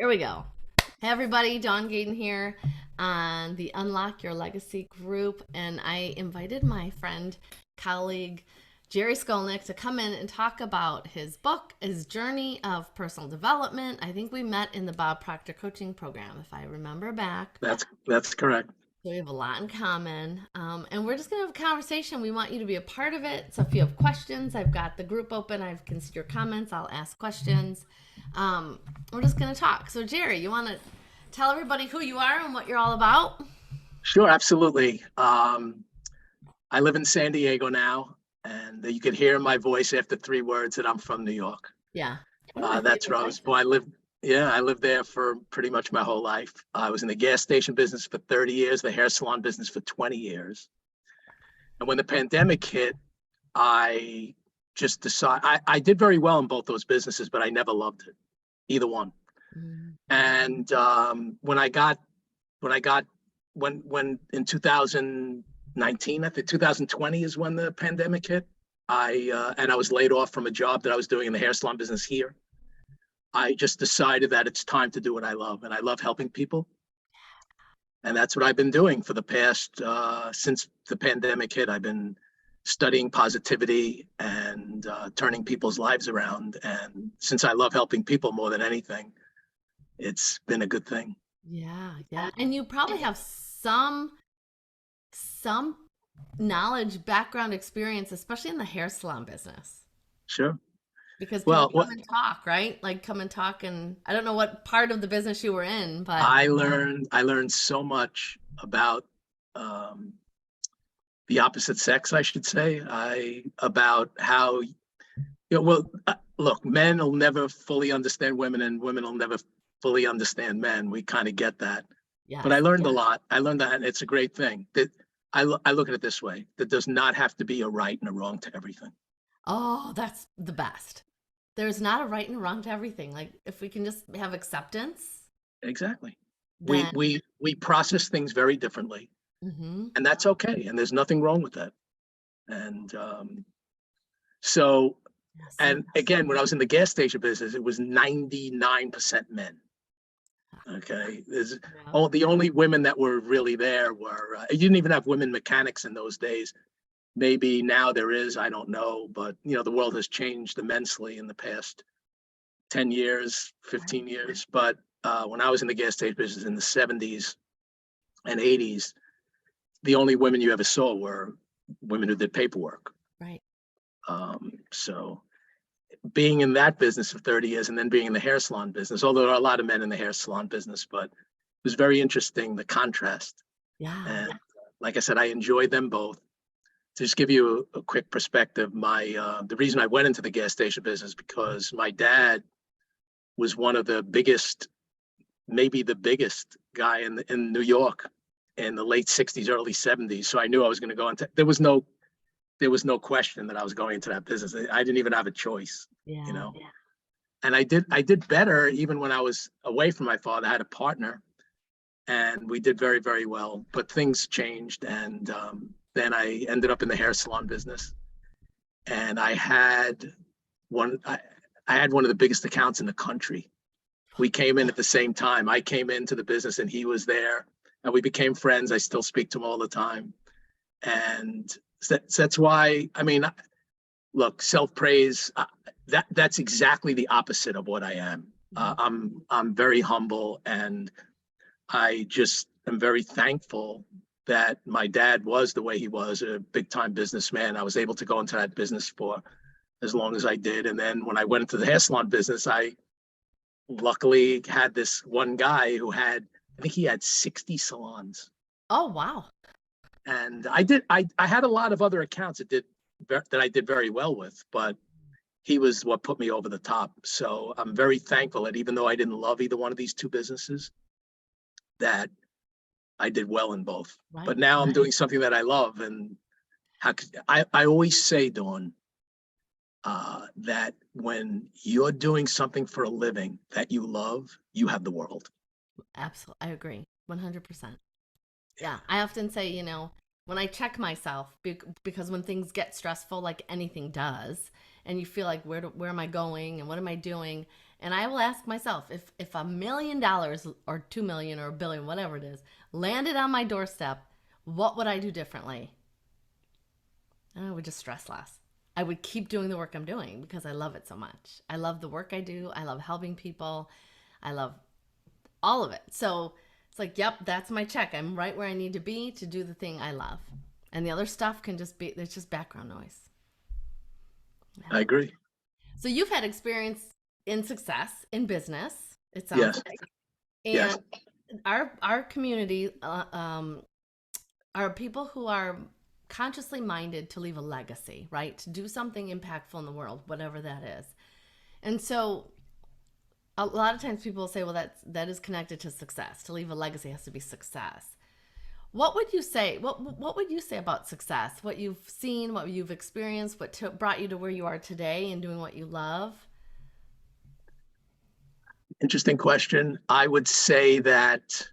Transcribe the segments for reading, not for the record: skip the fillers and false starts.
Here we go. Hey everybody, Dawn Gaden here on the Unlock Your Legacy group, and I invited my friend, colleague, Jerry Skolnik to come in and talk about his book, his journey of personal development. I think we met in the Bob Proctor coaching program, if I remember back. That's correct. So we have a lot in common, and we're just gonna have a conversation. We want you to be a part of it. So if you have questions, I've got the group open. I can see your comments. I'll ask questions. We're just gonna talk. So Jerry, you want to tell everybody who you are and what you're all about? Sure, absolutely. I live in San Diego now, and you could hear my voice after 3 words that I'm from New York. Yeah, one of my That's favorite where I was places. born. I lived there for pretty much my whole life. I was in the gas station business for 30 years, the hair salon business for 20 years. And when the pandemic hit, I just decided I did very well in both those businesses, but I never loved it, either one. Mm, And when in 2019, I think 2020 is when the pandemic hit. I was laid off from a job that I was doing in the hair salon business here. I just decided that it's time to do what I love, and I love helping people, and that's what I've been doing for the past since the pandemic hit. I've been studying positivity and turning people's lives around, and since I love helping people more than anything, it's been a good thing. yeah, yeah. And you probably have some knowledge, background, experience, especially in the hair salon business. Sure. Because can you Well, what come and talk, right? Like come and talk, and I don't know what part of the business you were in, but I learned so much about um, the opposite sex, I should say. I about how look, men will never fully understand women, and women will never fully understand men. We kind of get that, but yes. I learned a lot. I learned that, and it's a great thing. That I look at it this way: there does not have to be a right and a wrong to everything. Oh, that's the best. There's not a right and a wrong to everything. Like if we can just have acceptance, Exactly. We then we we process things very differently, mhm. and that's okay. And there's nothing wrong with that. And so, Yes, so and again, when I was in the gas station business, it was 99% men. Okay, there's yeah. all the only women that were really there were you didn't even have women mechanics in those days. Maybe now there is, I don't know, but the world has changed immensely in the past 10 years, Right. 15 years. But when I was in the gas station business in the 70s and 80s, the only women you ever saw were women who did paperwork. Right. So being in that business for 30 years and then being in the hair salon business, although there are a lot of men in the hair salon business, but it was very interesting, the contrast. Yeah. And like I said, I enjoyed them both. To just give you a quick perspective, the reason I went into the gas station business because my dad was one of the biggest, maybe the biggest guy in New York in the late 60s, early 70s. So I knew I was going to go into. There was no question that I was going into that business. I didn't even have a choice, you Yeah. know. And I did better even when I was away from my father. I had a partner, and we did very, very well. But things changed, and then I ended up in the hair salon business, and one. I had one of the biggest accounts in the country. We came in at the same time. I came into the business, and he was there, and we became friends. I still speak to him all the time, and that's why. I mean, look, self praise. That's exactly the opposite of what I am. Mhm. I'm very humble, and I just am very thankful that my dad was the way he was, a big time businessman. I was able to go into that business for as long as I did. And then when I went into the hair salon business, I luckily had this one guy who I think he had 60 salons. Oh, wow. And I had a lot of other accounts that I did very well with, but he was what put me over the top. So I'm very thankful that even though I didn't love either one of these two businesses, that I did well in both. But Right. now I'm doing something that I love, and I always say, Dawn, that when you're doing something for a living that you love, you have the world. Absolutely. I agree. 100%. Yeah. I often say, when I check myself, because when things get stressful, like anything does, and you feel like where am I going and what am I doing? And I will ask myself if $1 million or 2 million or a billion, whatever it is, landed on my doorstep, what would I do differently? And I would just stress less. I would keep doing the work I'm doing because I love it so much. I love the work I do. I love helping people. I love all of it. So it's like, yep, that's my check. I'm right where I need to be to do the thing I love. And the other stuff can just be, it's just background noise. I Yeah. agree. So you've had experience in success in business, it sounds Yes, like. yes. And our community are people who are consciously minded to leave a legacy, right? To do something impactful in the world, whatever that is. And so a lot of times people say, well, that is connected to success. To leave a legacy has to be success. What would you say? What would you say about success? What you've seen, what you've experienced, brought you to where you are today and doing what you love? Interesting question. I would say that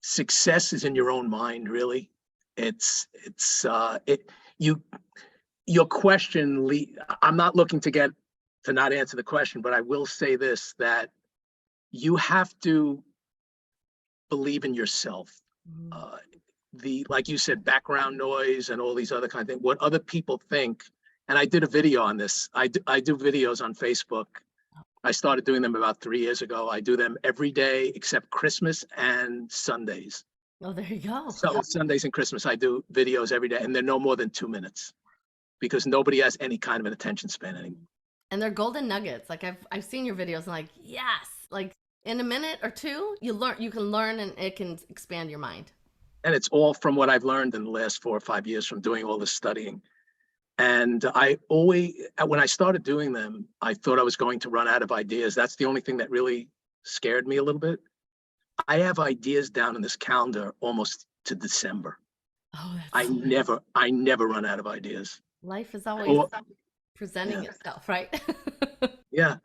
success is in your own mind, really. It you your question. I'm not looking to not answer the question, but I will say this, that you have to believe in yourself. Mhm. Uh, the like you said, background noise and all these other kind of things, what other people think. And I did a video on this. I do videos on Facebook. I started doing them about 3 years ago. I do them every day except Christmas and Sundays. Oh, there you go. So Sundays and Christmas, I do videos every day, and they're no more than 2 minutes because nobody has any kind of an attention span anymore. And they're golden nuggets. Like I've seen your videos and like, yes, like in a minute or two, you can learn and it can expand your mind. And it's all from what I've learned in the last 4 or 5 years from doing all this studying. And I always, when I started doing them, I thought I was going to run out of ideas. That's the only thing that really scared me a little bit. I have ideas down in this calendar almost to December. Oh, I that's never, I never run out of ideas. life is always Or, presenting yeah, itself, right? yeah.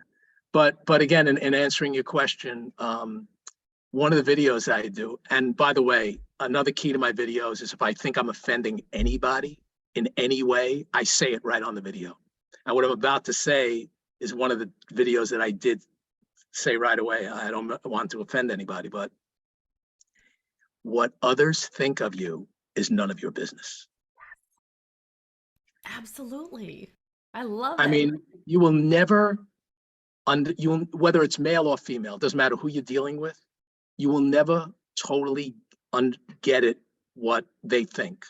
But again, in answering your question, one of the videos I do, and by the way, another key to my videos is if I think I'm offending anybody in any way, I say it right on the video. And what I'm about to say is one of the videos that I did say right away. I don't want to offend anybody, but what others think of you is none of your business. Absolutely. I love I that. mean, you will never whether it's male or female, doesn't matter who you're dealing with, you will never totally get it what they think.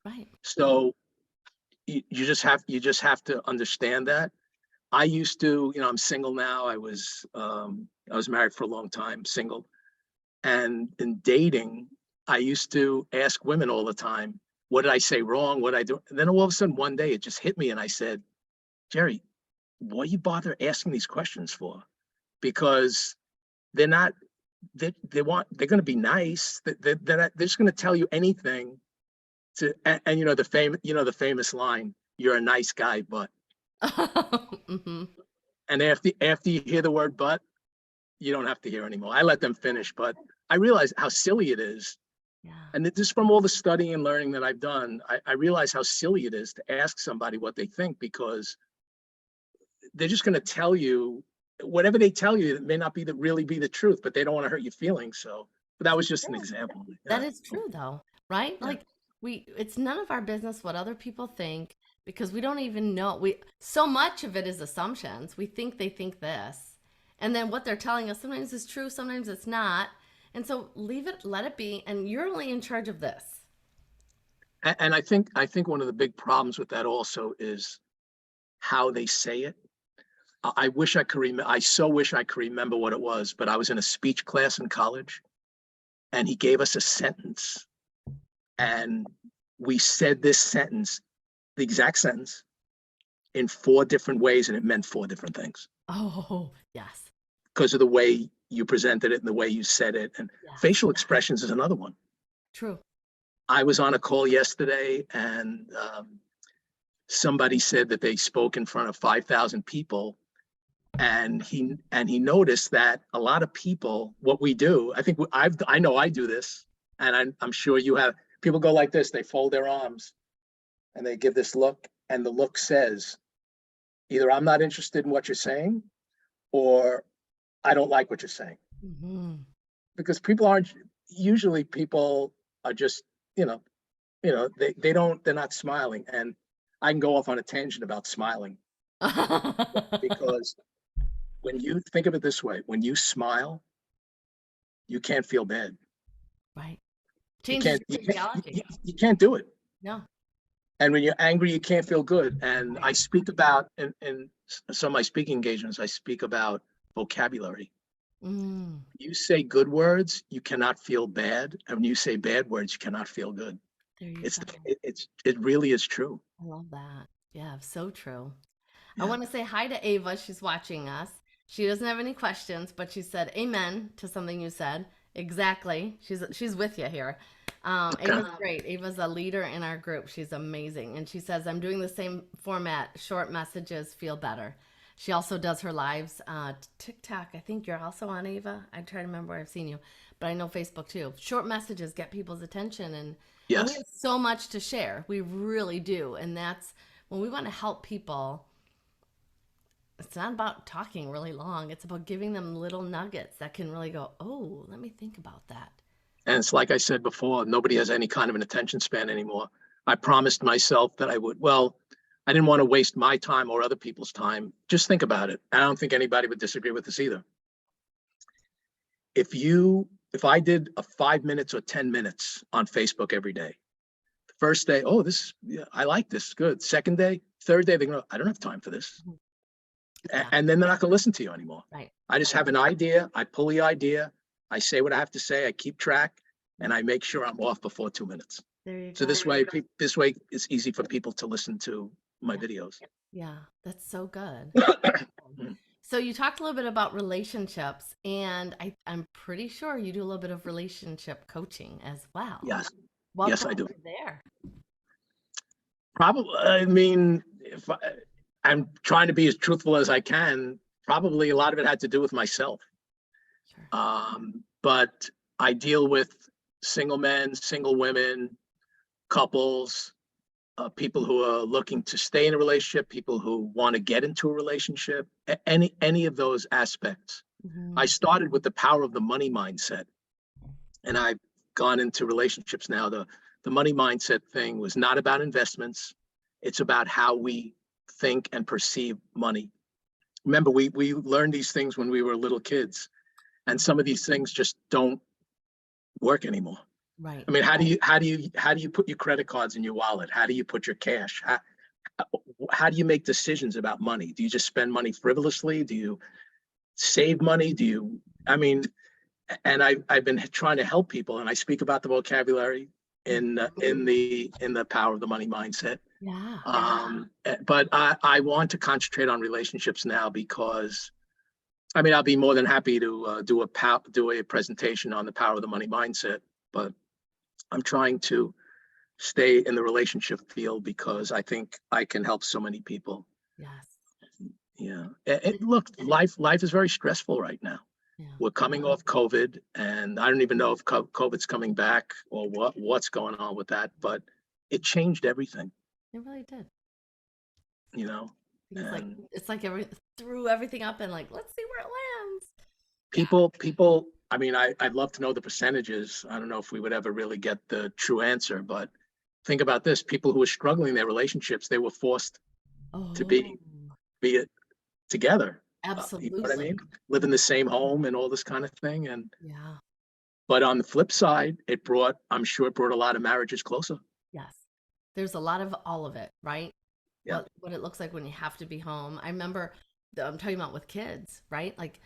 Right. So you just have to understand that. I used to, I'm single now. I was married for a long time, single. And in dating, I used to ask women all the time, what did I say wrong? What did I do? And then all of a sudden one day it just hit me and I said, Jerry, why you bother asking these questions for? Because they're not, they're going to be nice. They're just going to tell you anything and the famous line, you're a nice guy, but, Hmm. and after you hear the word, but, you don't have to hear anymore. I let them finish, but I realize how silly it is. Yeah. And just from all the studying and learning that I've done, I realize how silly it is to ask somebody what they think, because they're just going to tell you whatever they tell you. It may not really be the truth, but they don't want to hurt your feelings. So, but that was just an example. That Yeah, is true though, right? yeah. Like it's none of our business what other people think because we don't even know. We so much of it is assumptions. We think they think this. And then what they're telling us sometimes is true, sometimes it's not. And so leave it, let it be, and you're only in charge of this. And I think one of the big problems with that also is how they say it. I wish I could remember. I so wish I could remember what it was, but I was in a speech class in college, and he gave us a sentence, and we said this sentence, the exact sentence, in 4 different ways, and it meant 4 different things Oh, yes. because of the way you presented it and the way you said it. And Yes. facial expressions is another one. True. I was on a call yesterday, and somebody said that they spoke in front of 5,000 people, and he noticed that a lot of people, what we do, I know I do this, and I'm sure you have. People go like this, they fold their arms and they give this look, and the look says either I'm not interested in what you're saying, or I don't like what you're saying. Hmm. Because people are just, you know, they're not smiling. And I can go off on a tangent about smiling because when you think of it this way, when you smile, you can't feel bad. Right. You Changes can't, your physiology. you can't do it. No. And when you're angry, you can't feel good. And Right. I speak about in some of my speaking engagements, I speak about vocabulary. Mm, You say good words, you cannot feel bad. And when you say bad words, you cannot feel good. there you It's go. it really is true. I love that. Yeah, so true. I Yeah. want to say hi to Ava. She's watching us. She doesn't have any questions, but she said amen to something you said. Exactly. She's with you here. Okay. Ava's great. Ava's a leader in our group. She's amazing. And she says, I'm doing the same format. Short messages feel better. She also does her lives. TikTok, I think you're also on, Ava. I try to remember where I've seen you, but I know Facebook too. Short messages get people's attention, and we Yes. have so much to share. We really do. And that's when we want to help people. It's not about talking really long. It's about giving them little nuggets that can really go, oh, let me think about that. And it's like I said before, nobody has any kind of an attention span anymore. I promised myself that I would. Well, I didn't want to waste my time or other people's time. Just think about it. I don't think anybody would disagree with this either. If I did a 5 minutes or 10 minutes on Facebook every day, the first day, oh, yeah, I like this, good. Second day, third day, they're going, I don't have time for this. Yeah, And then they're not going to listen to you anymore. right. I just have an idea. I pull the idea. I say what I have to say. I keep track, and I make sure I'm off before 2 minutes. There you So go. this way, it's easy for people to listen to my Yeah, videos. yeah, that's so good. So you talked a little bit about relationships, and I'm pretty sure you do a little bit of relationship coaching as well. Yes, What yes, I brought do. you there? Probably, I mean, if I'm trying to be as truthful as I can, probably a lot of it had to do with myself. Sure. But I deal with single men, single women, couples, people who are looking to stay in a relationship, people who want to get into a relationship, any of those aspects. I Hmm. started with the power of the money mindset, and I've gone into relationships now. The money mindset thing was not about investments. It's about how we think and perceive money. Remember, we learned these things when we were little kids, and some of these things just don't work anymore. Right. I mean, how do you put your credit cards in your wallet? How do you put your cash? How do you make decisions about money? Do you just spend money frivolously? Do you save money? I mean, and I've been trying to help people, and I speak about the vocabulary in the power of the money mindset. Yeah. But I want to concentrate on relationships now because I mean I'll be more than happy to do a presentation on the power of the money mindset. But I'm trying to stay in the relationship field because I think I can help so many people. Yes. Yeah. Look, life is very stressful right now. Yeah. We're coming off COVID, and I don't even know if COVID's coming back or what's going on with that, but it changed everything, It really did. you know. Things like And it's like threw everything up and like, let's see where it lands. Yeah. people. I mean, I'd love to know the percentages. I don't know if we would ever really get the true answer, but think about this: people who were struggling in their relationships, they were forced to Oh, be it together. You know what I absolutely. mean? Live in the same home and all this kind of thing. And Yeah. but on the flip side, I'm sure it brought a lot of marriages closer. Yes. There's a lot of all of it, right? Yeah. What it looks like when you have to be home. I remember I'm talking about with kids, right? Like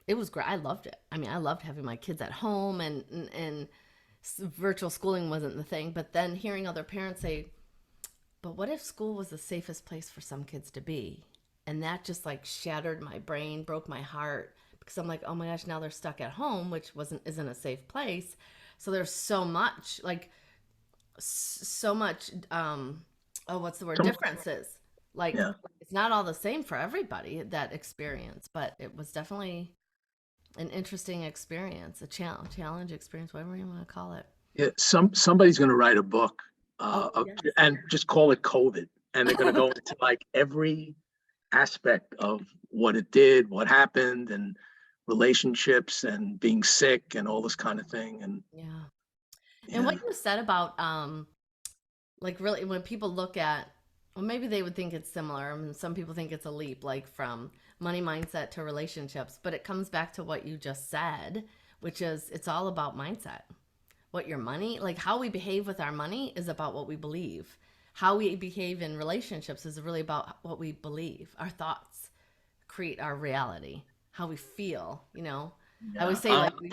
it was great. I loved it. I mean, I loved having my kids at home and virtual schooling wasn't the thing, but then hearing other parents say, "But what if school was the safest place for some kids to be?" And that just like shattered my brain, broke my heart because I'm like, "Oh my gosh, now they're stuck at home, which isn't a safe place." So there's so much so much oh, what's the word, So, differences, like yeah. it's not all the same for everybody, that experience, but it was definitely an interesting experience, a challenge experience, whatever you want to call it. Yeah. Somebody's going to write a book Oh yes. and just call it COVID. And they're going to go into like every aspect of what it did, what happened, and relationships and being sick and all this kind of thing. And Yeah. And what yeah, you said about like really when people look at, well, maybe they would think it's similar. I mean, some people think it's a leap, like from money mindset to relationships, but it comes back to what you just said, which is it's all about mindset. What your money, like how we behave with our money, is about what we believe. How we behave in relationships is really about what we believe. Our thoughts create our reality, how we feel, you know. I always yeah, say, like, we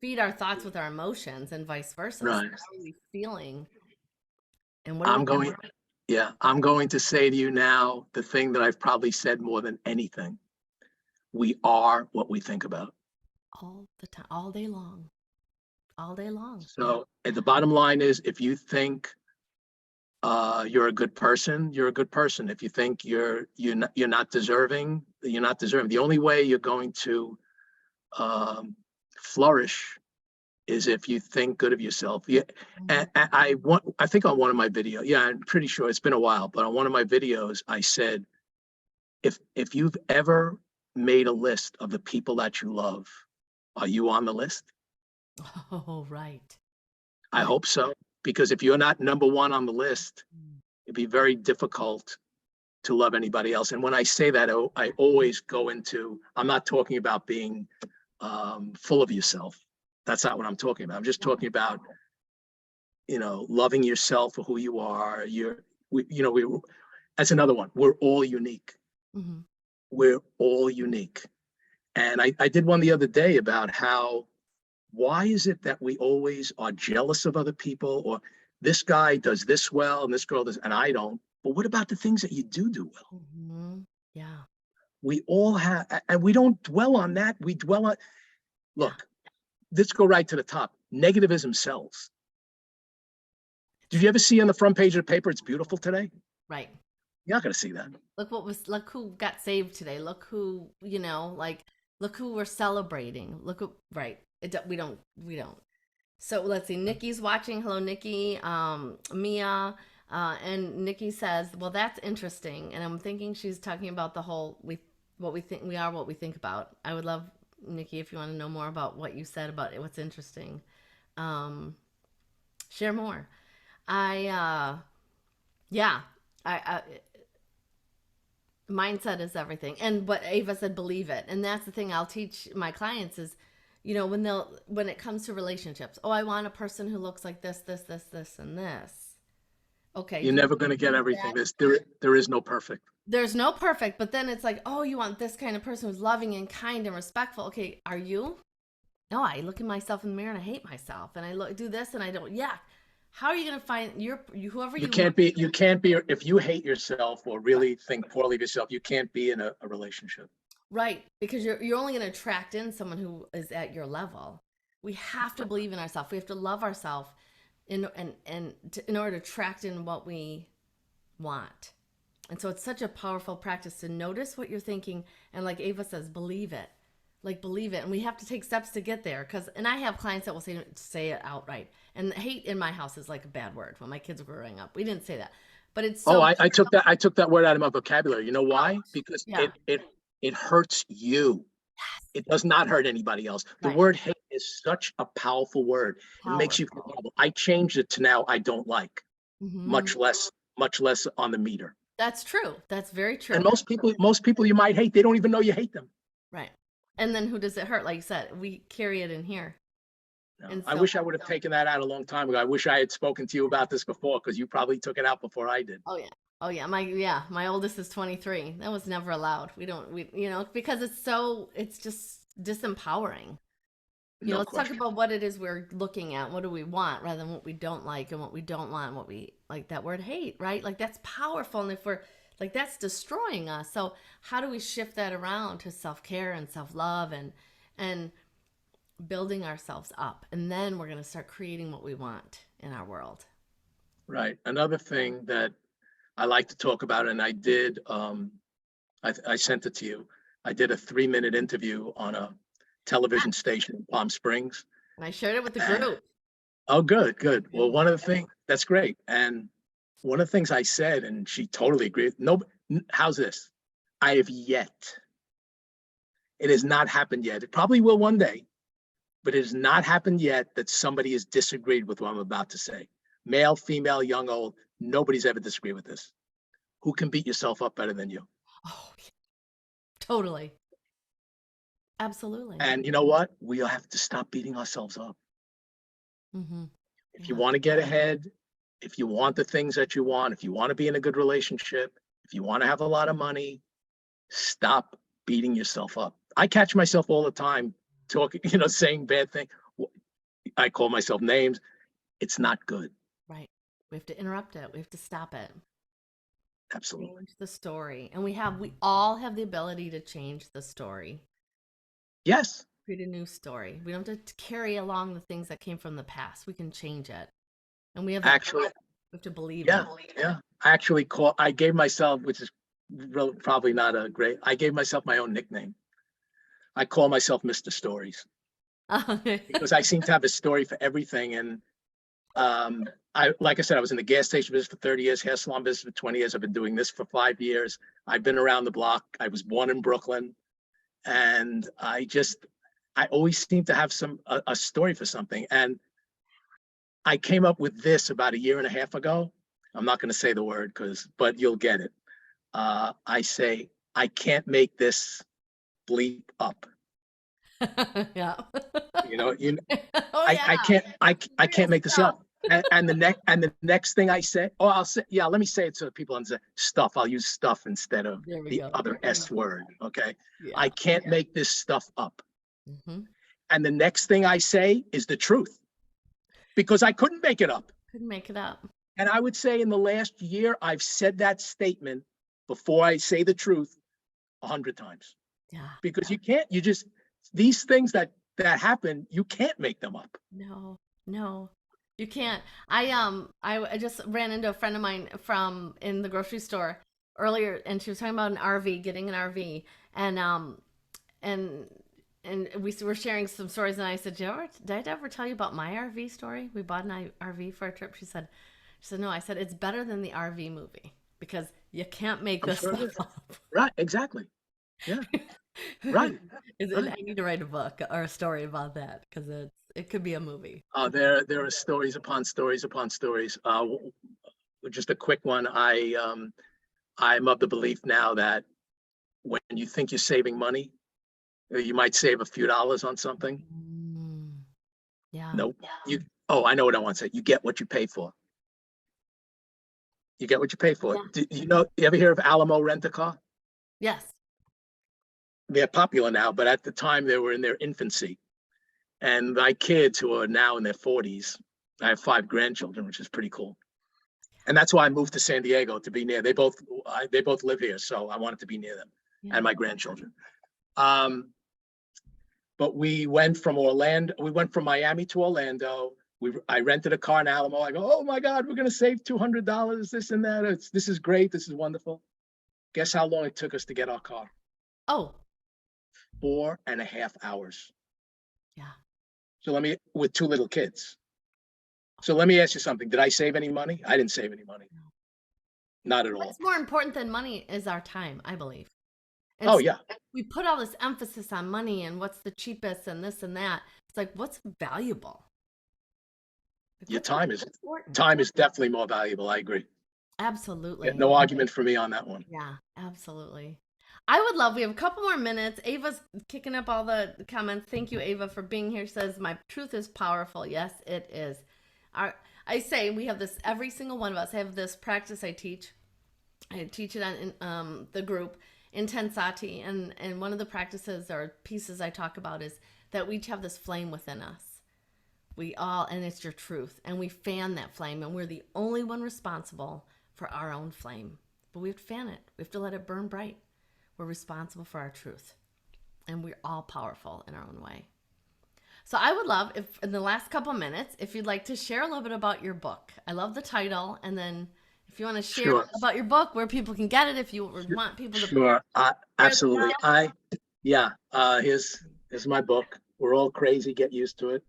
feed our thoughts with our emotions and vice versa. So right. how are we feeling and what are we I'm going, yeah, I'm going to say to you now the thing that I've probably said more than anything. We are what we think about. all the time, all day long, all day long. Yeah. So, and the bottom line is, if you think you're a good person, you're a good person. If you think you're not deserving, you're not deserving. The only way you're going to flourish is if you think good of yourself. Yeah, Mhm. I think on one of my videos, yeah, I'm pretty sure it's been a while, but on one of my videos, I said, if you've ever made a list of the people that you love, are you on the list? Oh, right. I Right. hope so, because if you're not number one on the list, Mm. it'd be very difficult to love anybody else. And when I say that, I always go into, I'm not talking about being full of yourself. That's not what I'm talking about. I'm just talking about, loving yourself for who you are. That's another one. We're all unique. Mhm. We're all unique. And I did one the other day about how, why is it that we always are jealous of other people, or this guy does this well and this girl does, and I don't. But what about the things that you do well? Mhm. Yeah. We all have, and we don't dwell on that. We dwell on, Yeah. look, let's go right to the top. Negativism sells. Did you ever see on the front page of the paper, it's beautiful today? Right. You're not going to see that. Look who got saved today. Look who, like look who we're celebrating. Look who, right. We don't. So let's see. Nikki's watching. Hello, Nikki. Mia. And Nikki says, "Well, that's interesting." And I'm thinking she's talking about the whole what we think we are, what we think about. I would love, Nikki, if you want to know more about what you said about it, what's interesting. Um, share more. I yeah. I Mindset is everything, and what Ava said, believe it. And that's the thing I'll teach my clients is, when it comes to relationships, oh, I want a person who looks like this and this. Okay, You're do you never going to get believe everything. that? There is no perfect. There's no perfect, but then it's like, oh, you want this kind of person who's loving and kind and respectful. Okay, are you? No, I look at myself in the mirror and I hate myself, and I do this and I don't. Yeah, how are you gonna find whoever You you can't want? be, you can't be, if you hate yourself or really think poorly of yourself, you can't be in a relationship. Right, because you're only going to attract in someone who is at your level. We have to believe in ourselves. We have to love ourselves in order to attract in what we want. And so it's such a powerful practice to notice what you're thinking and, like Ava says, believe it. Like, believe it. And we have to take steps to get there, and I have clients that will say it outright. And hate in my house is like a bad word. When my kids were growing up, we didn't say that. But it's Oh, so I took that word out of my vocabulary. You know why? out. Because Yeah. it hurts you. Yes. It does not hurt anybody else. The Right. word hate is such a powerful word. It makes you feel Powerful. horrible. I changed it to now I don't like, Hmm. much less on the meter. That's true. That's very And true. most people you might hate, they don't even know you hate them. Right. And then who does it hurt? Like you said, we carry it in here. No, And I so, wish I would have taken that out a long time ago. I wish I had spoken to you about this before, because you probably took it out before I did. oh yeah. Oh yeah. My oldest is 23. That was never allowed. We don't, because it's just disempowering. No Let's talk question. about what it is we're looking at. What do we want rather than what we don't like and what we don't want, and what we like, that word hate, right? Like that's powerful. And if we're like, that's destroying us. So how do we shift that around to self-care and self-love and building ourselves up, and then we're going to start creating what we want in our world. Right. Another thing that I like to talk about, and I did, I sent it to you. I did a 3-minute interview on a television station in Palm Springs. And I shared it with the And, group. oh, good, good. Well, Yeah. one of the things that's great. And one of the things I said, and she totally agreed. No, how's this? I have yet. It has not happened yet. It probably will one day, but it has not happened yet that somebody has disagreed with what I'm about to say. Male, female, young, old, nobody's ever disagreed with this. Who can beat yourself up better than you? Oh, totally. Absolutely. And you know what? We have to stop beating ourselves up. Mm-hmm. If you Yeah. want to get ahead, if you want the things that you want, if you want to be in a good relationship, if you want to have a lot of money, stop beating yourself up. I catch myself all the time talking, saying bad things. I call myself names. It's not good. Right. We have to interrupt it. We have to stop it. Absolutely. Change the story. And we all have the ability to change the story. Yes. Create a new story. We don't have to carry along the things that came from the past. We can change it. And we have that Actually, we have to believe in yeah, it. yeah. I gave myself, which is probably not a great, I gave myself my own nickname. I call myself Mr. Stories because I seem to have a story for everything. And like I said, I was in the gas station business for 30 years, hair salon business for 20 years. I've been doing this for 5 years. I've been around the block. I was born in Brooklyn, and I always seem to have a story for something. And I came up with this about a year and a half ago. I'm not going to say the word but you'll get it. I say, I can't make this bleep up. Yeah. You know, you, Oh yeah. I can't Real make this stuff. up. And the next thing I say, I'll say, yeah, let me say it so people understand stuff. I'll use stuff instead of There we the go. other S word. Okay. Yeah. I can't make this stuff up. Mm-hmm. And the next thing I say is the truth because I couldn't make it up. Couldn't make it up. And I would say in the last year, I've said that statement before I say the truth 100 times Yeah. because these things that happen, you can't make them up. No, no, you can't. I just ran into a friend of mine from in the grocery store earlier, and she was talking about an RV, getting an RV, and and we were sharing some stories, and I said, did I ever tell you about my RV story? We bought an RV for a trip. She said, no. I said, it's better than the RV movie because you can't make I'm this sure it stuff is. up. Right. Exactly. Yeah. Right. And Right. I need to write a book or a story about that because it could be a movie. There are stories upon stories upon stories. Just a quick one. I'm of the belief now that when you think you're saving money, you might save a few dollars on something. Mm, yeah. Nope. I know what I want to say. You get what you pay for. You get what you pay for. Yeah. You ever hear of Alamo Rent-A-Car? Yes. They're popular now, but at the time they were in their infancy. And my kids who are now in their 40s, I have 5 grandchildren, which is pretty cool. And that's why I moved to San Diego to be near. They both live here, so I wanted to be near them Yeah. and my grandchildren. But we went from Miami to Orlando. I rented a car in Alamo. I go, oh my God, we're gonna save $200, this and that. This is great. This is wonderful. Guess how long it took us to get our car? Oh, 4.5 hours. yeah. With 2 little kids. So let me ask you something. Did I save any money? I didn't save any money. Not at all. What's more important than money is our time, I believe. And Oh so yeah. we put all this emphasis on money and what's the cheapest and this and that. It's like, what's valuable? Like, Your what's important? time is definitely more valuable. I agree. Yeah, Absolutely. no argument for me on that one. Yeah, absolutely. I would love, we have a couple more minutes. Ava's kicking up all the comments. Thank you, Ava, for being here. She says, my truth is powerful. Yes, it is. I say we have this, every single one of us have this practice I teach. I teach it on the group Intensati, and one of the practices or pieces I talk about is that we each have this flame within us. We all, and it's your truth, and we fan that flame, and we're the only one responsible for our own flame. But we have to fan it. We have to let it burn bright. We're responsible for our truth, and we're all powerful in our own way. So I would love if in the last couple minutes, if you'd like to share a little bit about your book. I love the title, and then if you want to share Sure. about your book, where people can get it, if you want people to. Sure. Absolutely. Here's my book. We're all crazy. Get used to it.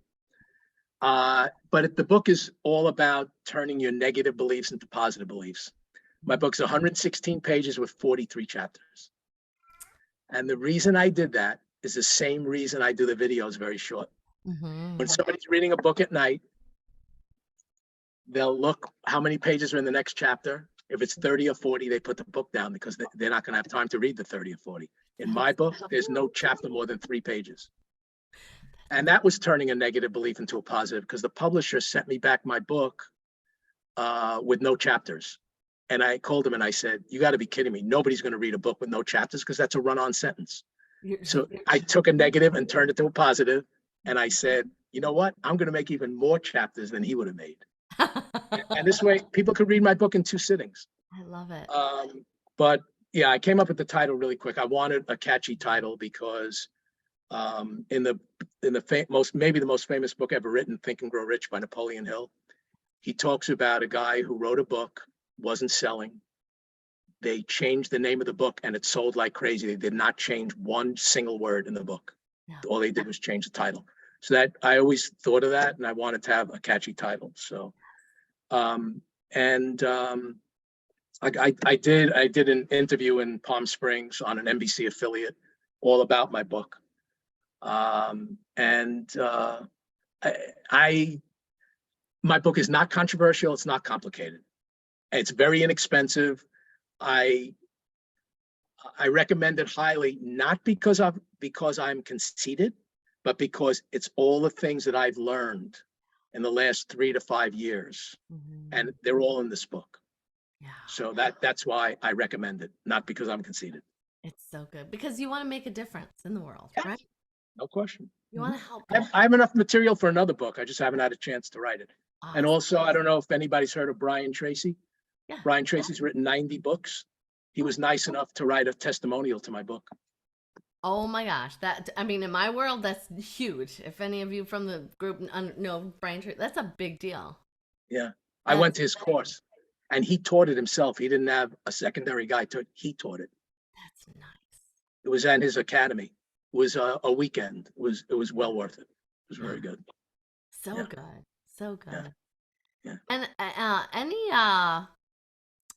But the book is all about turning your negative beliefs into positive beliefs. My book's 116 pages with 43 chapters. And the reason I did that is the same reason I do the videos very short. When Mm-hmm. somebody's reading a book at night, they'll look how many pages are in the next chapter. If it's 30 or 40, they put the book down because they're not going to have time to read the 30 or 40. In my book, there's no chapter more than 3 pages. And that was turning a negative belief into a positive because the publisher sent me back my book with no chapters. And I called him and I said, you got to be kidding me. Nobody's going to read a book with no chapters because that's a run-on sentence. So I took a negative and turned it to a positive. And I said, you know what? I'm going to make even more chapters than he would have made. And this way, people could read my book in 2 sittings. I love it. But yeah, I came up with the title really quick. I wanted a catchy title because in the maybe the most famous book ever written, Think and Grow Rich by Napoleon Hill, he talks about a guy who wrote a book, wasn't selling. They changed the name of the book and it sold like crazy. They did not change one single word in the book. No. All they did was change the title. So that I always thought of that, and I wanted to have a catchy title. So, I did an interview in Palm Springs on an NBC affiliate, all about my book. My book is not controversial. It's not complicated. It's very inexpensive. I recommend it highly, not because I'm conceited, but because it's all the things that I've learned in the last 3 to 5 years, and they're all in this book. Yeah. So that's why I recommend it, not because I'm conceited. It's so good because you want to make a difference in the world, Yes. right? No question. You want to help. I have enough material for another book. I just haven't had a chance to write it. Awesome. And also, I don't know if anybody's heard of Brian Tracy. Yeah. Brian Tracy's written 90 books. He was nice enough to write a testimonial to my book. Oh my gosh, I mean, in my world, that's huge. If any of you from the group know Brian Tracy, that's a big deal. Yeah, I went to his course, and he taught it himself. He didn't have a secondary guy to. He taught it. That's nice. It was at his academy. It was a weekend. It was well worth it. It was very good. So good, so good. Yeah. And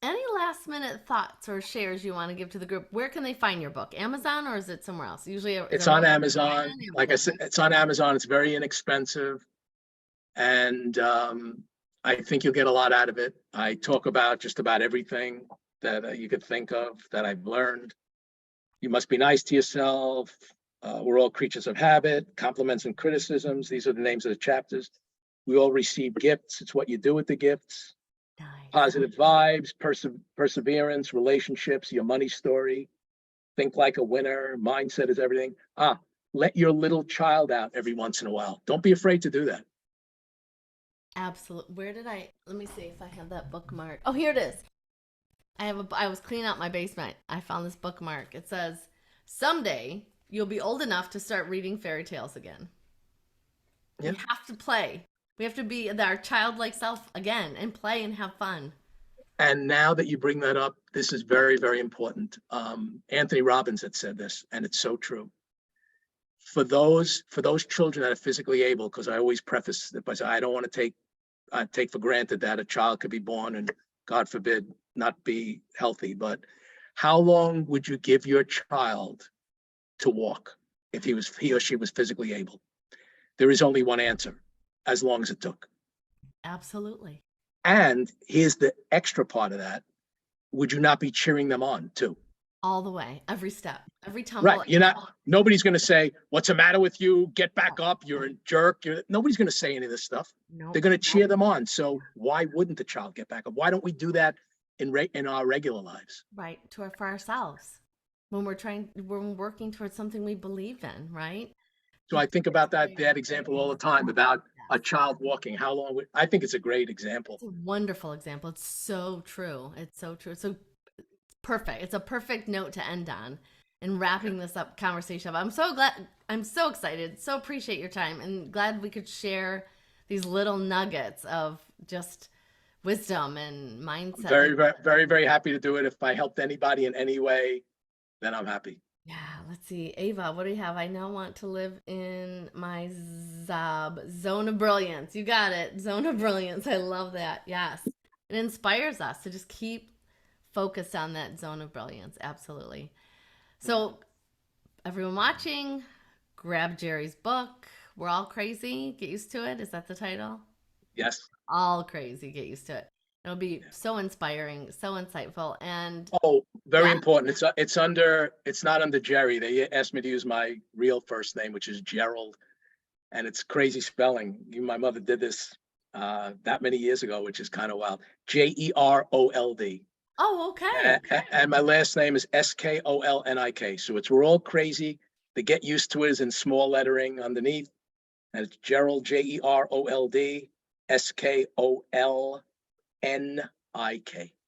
any last minute thoughts or shares you want to give to the group? Where can they find your book? Amazon, or is it somewhere else? Usually it's on Amazon. Like I said, it's on Amazon. It's very inexpensive. And I think you'll get a lot out of it. I talk about just about everything that you could think of that I've learned. You must be nice to yourself. We're all creatures of habit, compliments and criticisms. These are the names of the chapters. We all receive gifts. It's what you do with the gifts. Nice. Positive vibes, perseverance, relationships, your money story. Think like a winner. Mindset is everything. Let your little child out every once in a while. Don't be afraid to do that. Absolutely. Let me see if I have that bookmark. Oh, here it is. I was cleaning out my basement. I found this bookmark. It says, someday you'll be old enough to start reading fairy tales again. Yeah. We have to play. We have to be our childlike self again and play and have fun. And now that you bring that up, this is very, very important. Anthony Robbins had said this, and it's so true. For those children that are physically able, because I always preface it by saying I don't want to take for granted that a child could be born and, God forbid, not be healthy. But how long would you give your child to walk if he or she was physically able? There is only one answer: as long as it took. Absolutely. And here's the extra part of that: would you not be cheering them on too? All the way, every step, every tumble. Right. Nobody's going to say, what's the matter with you? Get back up. You're a jerk. Nobody's going to say any of this stuff. Nope. They're going to cheer them on. So why wouldn't the child get back up? Why don't we do that in our regular lives? Right. For ourselves, when we're working towards something we believe in, right? So I think about that example all the time about a child walking. How long I think it's a great example. It's a wonderful example. It's so true. It's so true. So perfect. It's a perfect note to end on and wrapping this up conversation. I'm so excited. So appreciate your time and glad we could share these little nuggets of just wisdom and mindset. I'm very, very, very, very happy to do it. If I helped anybody in any way, then I'm happy. Yeah, let's see. Ava, what do you have? I now want to live in my zone of brilliance. You got it. Zone of brilliance. I love that. Yes. It inspires us to just keep focused on that zone of brilliance. Absolutely. So everyone watching, grab Jerry's book. We're all crazy. Get used to it. Is that the title? Yes. All crazy. Get used to it. It'll be so inspiring, so insightful, and Oh, very yeah. important. It's not under Jerry. They asked me to use my real first name, which is Gerald, and it's crazy spelling. My mother did this that many years ago, which is kind of wild. Jerold. Oh, okay. And my last name is Skolnik. So it's we're all crazy. To get used to it is in small lettering underneath. And it's Gerald, Jerold.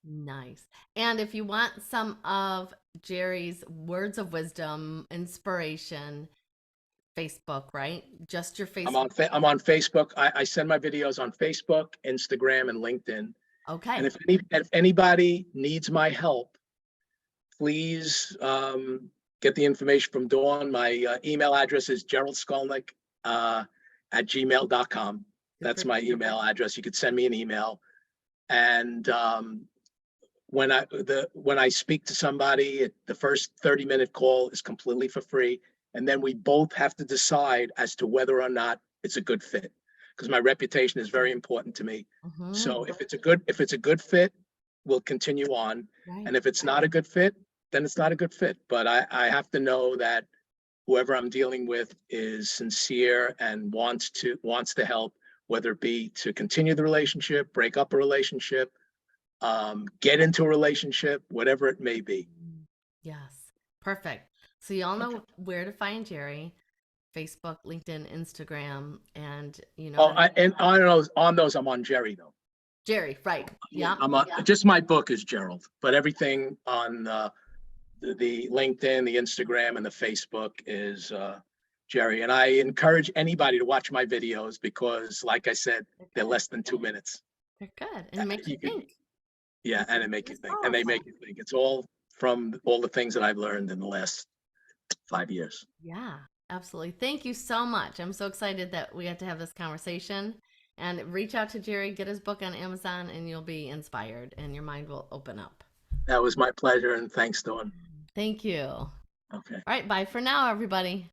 Nice. And if you want some of Jerry's words of wisdom, inspiration, Facebook, right? Just your Facebook. I'm on Facebook. I send my videos on Facebook, Instagram, and LinkedIn. And Okay. if anybody needs my help, please get the information from Dawn. My email address is geraldskolnik at gmail.com. That's Super. my email address. You could send me an email. And when I speak to somebody, the first 30-minute call is completely for free. And then we both have to decide as to whether or not it's a good fit. Because my reputation is very important to me. So Mm-hmm. if it's a good fit, we'll continue on. Right. And if it's not a good fit, then it's not a good fit. But I have to know that whoever I'm dealing with is sincere and wants to help, whether it be to continue the relationship, break up a relationship, get into a relationship, whatever it may be. Yes. Perfect. So you all Okay. know where to find Jerry. Facebook, LinkedIn, Instagram, and you know Oh, how to and on those, I'm on Jerry though. Jerry, right. Yeah. I'm on just my book is Gerald, but everything on the LinkedIn, the Instagram, and the Facebook is Jerry. And I encourage anybody to watch my videos because, like I said, They're they're good. less than 2 minutes. They're good. And make you You could, think. yeah, It's and it make you it's think, and they powerful. make you think. It's all from all the things that I've learned in the last 5 years. Yeah, absolutely. Thank you so much. I'm so excited that we got to have this conversation. And reach out to Jerry, get his book on Amazon, and you'll be inspired and your mind will open up. That was my pleasure, and thanks, Dawn. Thank you. All Okay. right, bye for now, everybody.